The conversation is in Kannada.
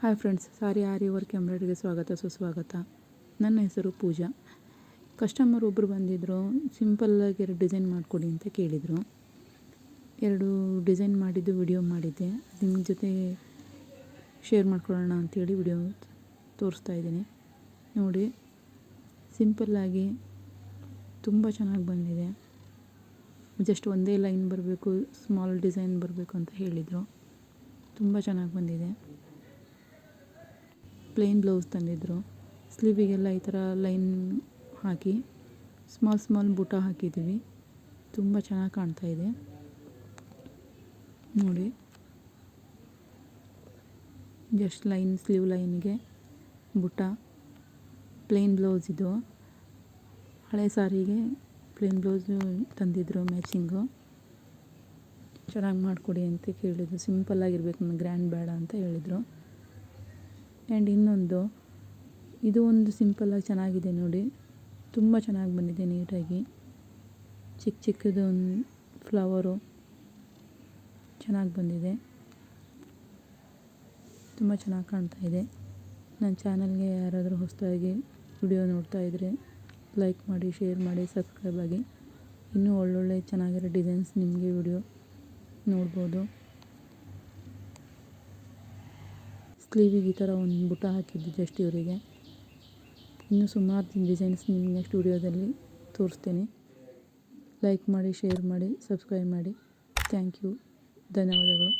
ಹಾಯ್ ಫ್ರೆಂಡ್ಸ್, ಸಾರಿ ಆರಿ ವರ್ಕ್ ಎಂಬ್ರಾಯ್ಡ್ರಿಗೆ ಸ್ವಾಗತ ಸುಸ್ವಾಗತ. ನನ್ನ ಹೆಸರು ಪೂಜಾ. ಕಸ್ಟಮರ್ ಒಬ್ಬರು ಬಂದಿದ್ದರು, ಸಿಂಪಲ್ಲಾಗಿ 2 ಡಿಸೈನ್ ಮಾಡಿಕೊಡಿ ಅಂತ ಕೇಳಿದರು. 2 ಡಿಸೈನ್ ಮಾಡಿದ್ದು ವಿಡಿಯೋ ಮಾಡಿದ್ದೆ, ನಿಮ್ಮ ಜೊತೆ ಶೇರ್ ಮಾಡ್ಕೊಳ್ಳೋಣ ಅಂಥೇಳಿ ವಿಡಿಯೋ ತೋರಿಸ್ತಾ ಇದ್ದೀನಿ. ನೋಡಿ, ಸಿಂಪಲ್ಲಾಗಿ ತುಂಬ ಚೆನ್ನಾಗಿ ಬಂದಿದೆ. ಜಸ್ಟ್ ಒಂದೇ ಲೈನ್ ಬರಬೇಕು, ಸ್ಮಾಲ್ ಡಿಸೈನ್ ಬರಬೇಕು ಅಂತ ಹೇಳಿದರು. ತುಂಬ ಚೆನ್ನಾಗಿ ಬಂದಿದೆ. ಪ್ಲೇನ್ ಬ್ಲೌಸ್ ತಂದಿದ್ದರು. ಸ್ಲೀವಿಗೆಲ್ಲ ಈ ಥರ ಲೈನ್ ಹಾಕಿ ಸ್ಮಾಲ್ ಬುಟ್ಟ ಹಾಕಿದ್ದೀವಿ. ತುಂಬ ಚೆನ್ನಾಗಿ ಕಾಣ್ತಾ ಇದೆ ನೋಡಿ. ಜಸ್ಟ್ ಲೈನ್, ಸ್ಲೀವ್ ಲೈನ್ಗೆ ಬುಟ್ಟ. ಪ್ಲೇನ್ ಬ್ಲೌಸ್ ಇದು. ಹಳೆ ಸಾರಿಗೆ ಪ್ಲೇನ್ ಬ್ಲೌಸು ತಂದಿದ್ದರು ಮ್ಯಾಚಿಂಗು. ಚೆನ್ನಾಗಿ ಮಾಡಿಕೊಡಿ ಅಂತ ಕೇಳಿದರು. ಸಿಂಪಲ್ಲಾಗಿರ್ಬೇಕು, ನನಗೆ ಗ್ರ್ಯಾಂಡ್ ಬೇಡ ಅಂತ ಹೇಳಿದರು. ಆ್ಯಂಡ್ ಇನ್ನೊಂದು, ಇದು ಒಂದು ಸಿಂಪಲ್ಲಾಗಿ ಚೆನ್ನಾಗಿದೆ ನೋಡಿ. ತುಂಬ ಚೆನ್ನಾಗಿ ಬಂದಿದೆ, ನೀಟಾಗಿ ಚಿಕ್ಕದು ಒಂದು ಫ್ಲವರು ಚೆನ್ನಾಗಿ ಬಂದಿದೆ. ತುಂಬ ಚೆನ್ನಾಗಿ ಕಾಣ್ತಾ ಇದೆ. ನನ್ನ ಚಾನಲ್ಗೆ ಯಾರಾದರೂ ಹೊಸದಾಗಿ ವಿಡಿಯೋ ನೋಡ್ತಾ ಇದ್ದರೆ ಲೈಕ್ ಮಾಡಿ, ಶೇರ್ ಮಾಡಿ, ಸಬ್ಸ್ಕ್ರೈಬ್ ಆಗಿ. ಇನ್ನೂ ಒಳ್ಳೊಳ್ಳೆ ಚೆನ್ನಾಗಿರೋ ಡಿಸೈನ್ಸ್ ನಿಮಗೆ ವಿಡಿಯೋ ನೋಡ್ಬೋದು. ಸ್ಲೀವಿಗೆ ಈ ಥರ ಒಂದು ಬುಟ್ಟ ಹಾಕಿದ್ದು ಜಸ್ಟ್ ಇವರಿಗೆ. ಇನ್ನೂ ಸುಮಾರು ಡಿಸೈನ್ಸ್ ನಿಮಗೆ ನೆಕ್ಸ್ಟ್ ವಿಡಿಯೋದಲ್ಲಿ ತೋರಿಸ್ತೀನಿ. ಲೈಕ್ ಮಾಡಿ, ಶೇರ್ ಮಾಡಿ, ಸಬ್ಸ್ಕ್ರೈಬ್ ಮಾಡಿ. ಥ್ಯಾಂಕ್ ಯು, ಧನ್ಯವಾದಗಳು.